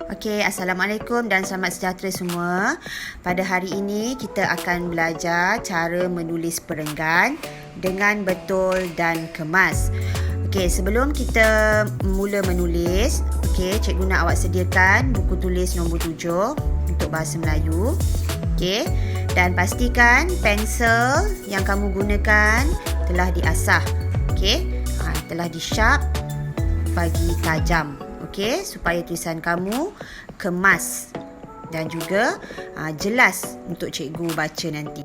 Okey, Assalamualaikum dan selamat sejahtera semua. Pada hari ini kita akan belajar cara menulis perenggan dengan betul dan kemas. Okey, sebelum kita mula menulis, cikgu nak awak sediakan buku tulis nombor 7 untuk bahasa Melayu. Okey, dan pastikan pensel yang kamu gunakan telah diasah. Okey, telah di-sharp bagi tajam. Okey, supaya tulisan kamu kemas dan juga jelas untuk cikgu baca nanti.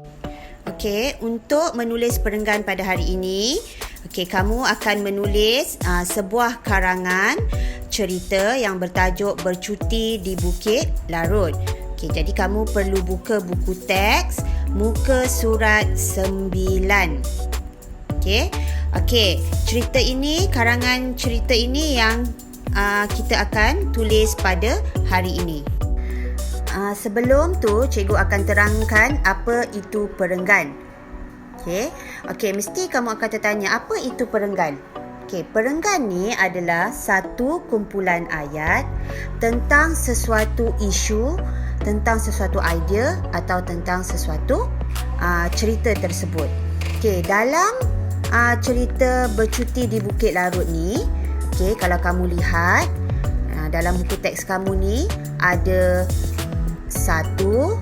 Okey, untuk menulis perenggan pada hari ini, kamu akan menulis sebuah karangan cerita yang bertajuk Bercuti di Bukit Larut. Okey, jadi kamu perlu buka buku teks muka surat 9. Okey, karangan cerita ini yang kita akan tulis pada hari ini. Sebelum tu, cikgu akan terangkan apa itu perenggan. Okey, mesti kamu akan tertanya, apa itu perenggan? Okey, perenggan ni adalah satu kumpulan ayat tentang sesuatu isu, tentang sesuatu idea atau tentang sesuatu cerita tersebut. Okey, dalam cerita Bercuti di Bukit Larut ni, kalau kamu lihat dalam buku teks kamu ni ada 1,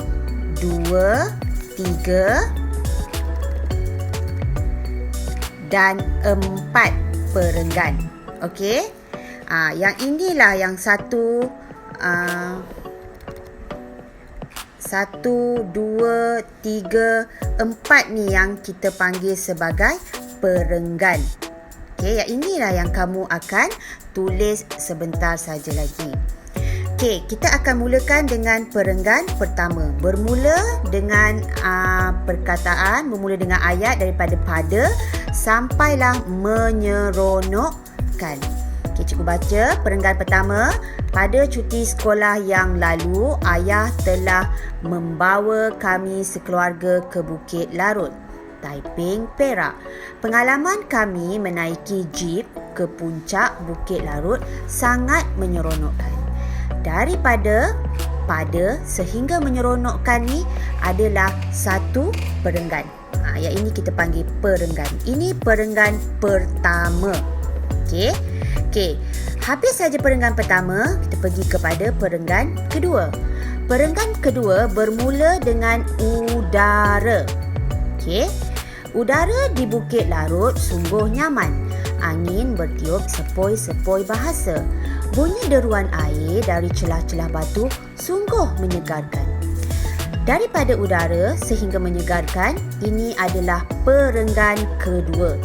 2, 3 dan 4 perenggan. Okey. Yang inilah yang 1, 2, 3, 4 ni yang kita panggil sebagai perenggan. Yang inilah yang kamu akan tulis sebentar saja lagi. Kita akan mulakan dengan perenggan pertama. Bermula dengan bermula dengan ayat daripada pada sampailah menyeronokkan. Cikgu baca perenggan pertama. Pada cuti sekolah yang lalu, ayah telah membawa kami sekeluarga ke Bukit Larut, Taiping, Perak. Pengalaman kami menaiki jeep ke puncak Bukit Larut sangat menyeronokkan. Daripada pada sehingga menyeronokkan ni adalah satu perenggan. Yang ini kita panggil perenggan. Ini perenggan pertama. Okey. Habis saja perenggan pertama, kita pergi kepada perenggan kedua. Perenggan kedua bermula dengan udara. Udara di Bukit Larut sungguh nyaman. Angin bertiup sepoi-sepoi bahasa. Bunyi deruan air dari celah-celah batu sungguh menyegarkan. Daripada udara sehingga menyegarkan, ini adalah perenggan kedua.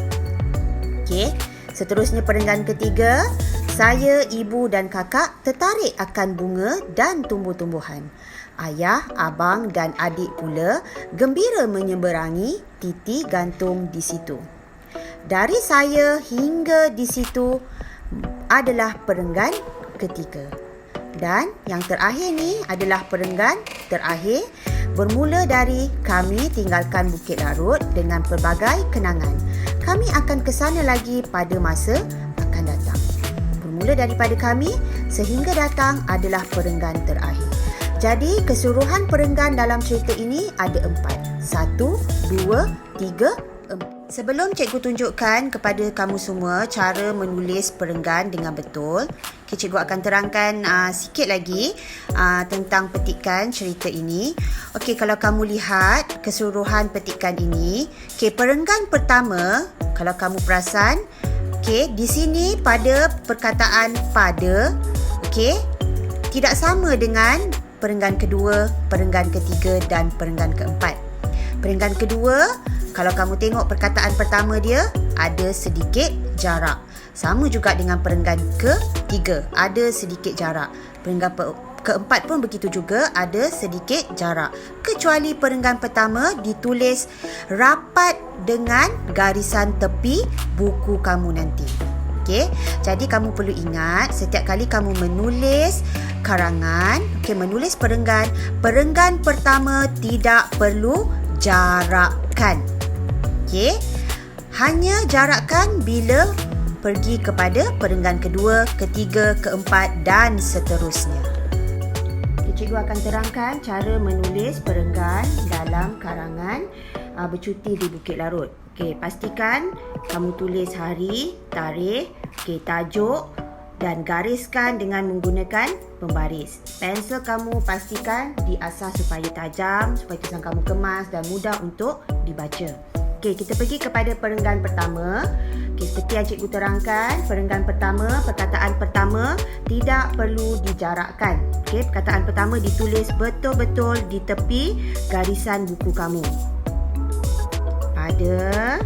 Seterusnya perenggan ketiga. Saya, ibu dan kakak tertarik akan bunga dan tumbuh-tumbuhan. Ayah, abang dan adik pula gembira menyeberangi titik gantung di situ. Dari saya hingga di situ adalah perenggan ketiga. Dan yang terakhir ni adalah perenggan terakhir, bermula dari kami tinggalkan Bukit Larut dengan pelbagai kenangan. Kami akan ke sana lagi pada masa akan datang. Bermula daripada kami sehingga datang adalah perenggan terakhir. Jadi, keseluruhan perenggan dalam cerita ini ada 4. 1, 2, 3, 4. Sebelum cikgu tunjukkan kepada kamu semua cara menulis perenggan dengan betul, cikgu akan terangkan sikit lagi tentang petikan cerita ini. Kalau kamu lihat keseluruhan petikan ini, perenggan pertama, kalau kamu perasan, di sini pada perkataan pada, tidak sama dengan perenggan kedua, perenggan ketiga dan perenggan keempat. Perenggan kedua, kalau kamu tengok perkataan pertama dia, ada sedikit jarak. Sama juga dengan perenggan ketiga, ada sedikit jarak. Perenggan keempat pun begitu juga, ada sedikit jarak. Kecuali perenggan pertama ditulis rapat dengan garisan tepi buku kamu nanti. Jadi kamu perlu ingat, setiap kali kamu menulis karangan, menulis perenggan, perenggan pertama tidak perlu jarakkan. Hanya jarakkan bila pergi kepada perenggan kedua, ketiga, keempat dan seterusnya. cikgu akan terangkan cara menulis perenggan dalam karangan bercuti di Bukit Larut. Okey, pastikan kamu tulis hari, tarikh, tajuk dan gariskan dengan menggunakan pembaris. Pensel kamu pastikan diasah supaya tajam, supaya tulisan kamu kemas dan mudah untuk dibaca. Okey, kita pergi kepada perenggan pertama. Okey, seperti yang cikgu terangkan, perenggan pertama, perkataan pertama tidak perlu dijarakkan. Okey, perkataan pertama ditulis betul-betul di tepi garisan buku kamu. Pada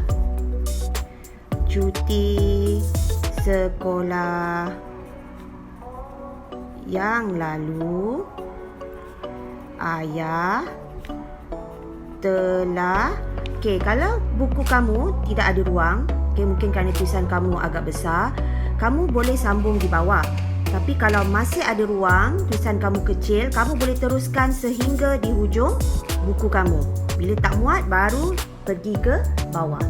cuti sekolah yang lalu, ayah telah... Okey, kalau buku kamu tidak ada ruang, mungkin kerana tulisan kamu agak besar, kamu boleh sambung di bawah. Tapi kalau masih ada ruang, tulisan kamu kecil, kamu boleh teruskan sehingga di hujung buku kamu. Bila tak muat, baru pergi ke bawah.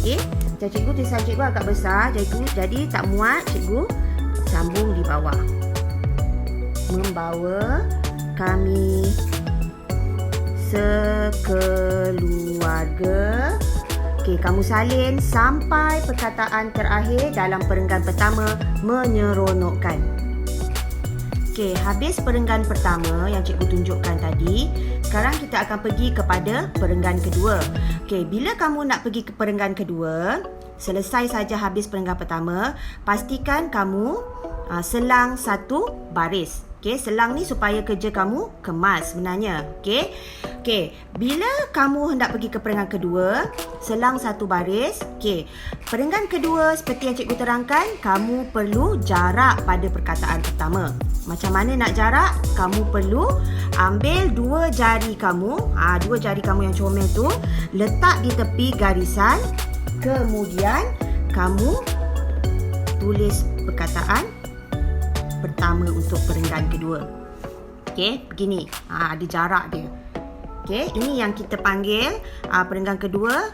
Okey, macam cikgu, tulisan cikgu agak besar, jadi tak muat, cikgu sambung di bawah. Membawa kami sekeluarga. Okey, kamu salin sampai perkataan terakhir dalam perenggan pertama, menyeronokkan. Okey, habis perenggan pertama yang cikgu tunjukkan tadi, sekarang kita akan pergi kepada perenggan kedua. Okey, bila kamu nak pergi ke perenggan kedua, selesai saja habis perenggan pertama, pastikan kamu selang satu baris. Okey, selang ni supaya kerja kamu kemas sebenarnya. Okey, bila kamu hendak pergi ke perenggan kedua, selang satu baris. Okey, perenggan kedua seperti yang cikgu terangkan, kamu perlu jarak pada perkataan pertama. Macam mana nak jarak? Kamu perlu ambil dua jari kamu, dua jari kamu yang comel tu, letak di tepi garisan. Kemudian kamu tulis perkataan pertama untuk perenggan kedua. Okey, begini. Ada jarak dia. Okey, ini yang kita panggil perenggan kedua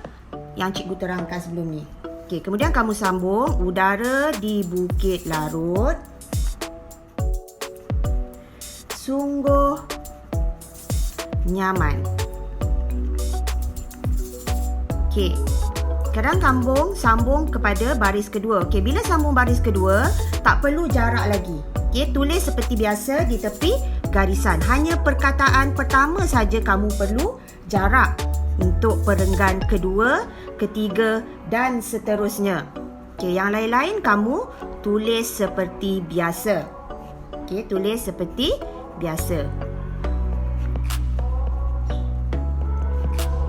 yang cikgu terangkan sebelum ni. Okey, kemudian kamu sambung. Udara di Bukit Larut sungguh nyaman. Okey, sekarang sambung kepada baris kedua. Okey, bila sambung baris kedua, tak perlu jarak lagi. Okey, tulis seperti biasa di tepi garisan. Hanya perkataan pertama saja kamu perlu jarak untuk perenggan kedua, ketiga dan seterusnya. Okey, yang lain-lain kamu tulis seperti biasa. Okey, tulis seperti biasa.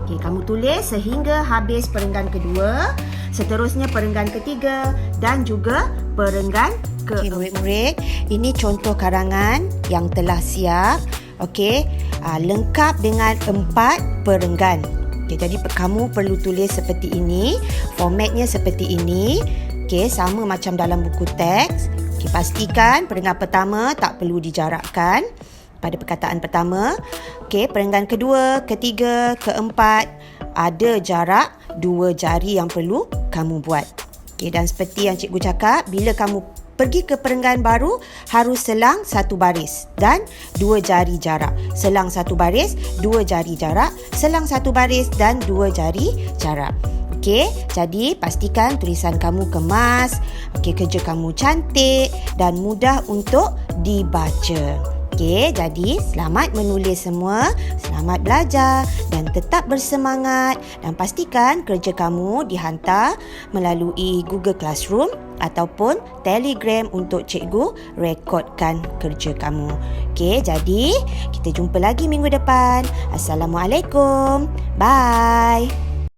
Okey, kamu tulis sehingga habis perenggan kedua, seterusnya perenggan ketiga dan juga perenggan ke... Okey, murid-murid, ini contoh karangan yang telah siap. Okey, lengkap dengan 4 perenggan. Okey, jadi kamu perlu tulis seperti ini, formatnya seperti ini. Okey, sama macam dalam buku teks. Okey, pastikan perenggan pertama tak perlu dijarakkan pada perkataan pertama. Okey, perenggan kedua, ketiga, keempat ada jarak 2 jari yang perlu kamu buat. Okey, dan seperti yang cikgu cakap, bila kamu pergi ke perenggan baru, harus selang 1 baris dan 2 jari jarak. Selang 1 baris, 2 jari jarak, selang 1 baris dan 2 jari jarak. Okey, jadi pastikan tulisan kamu kemas, kerja kamu cantik dan mudah untuk dibaca. Okey, jadi selamat menulis semua, selamat belajar dan tetap bersemangat, dan pastikan kerja kamu dihantar melalui Google Classroom ataupun Telegram untuk cikgu rekodkan kerja kamu. Okey, jadi kita jumpa lagi minggu depan. Assalamualaikum. Bye.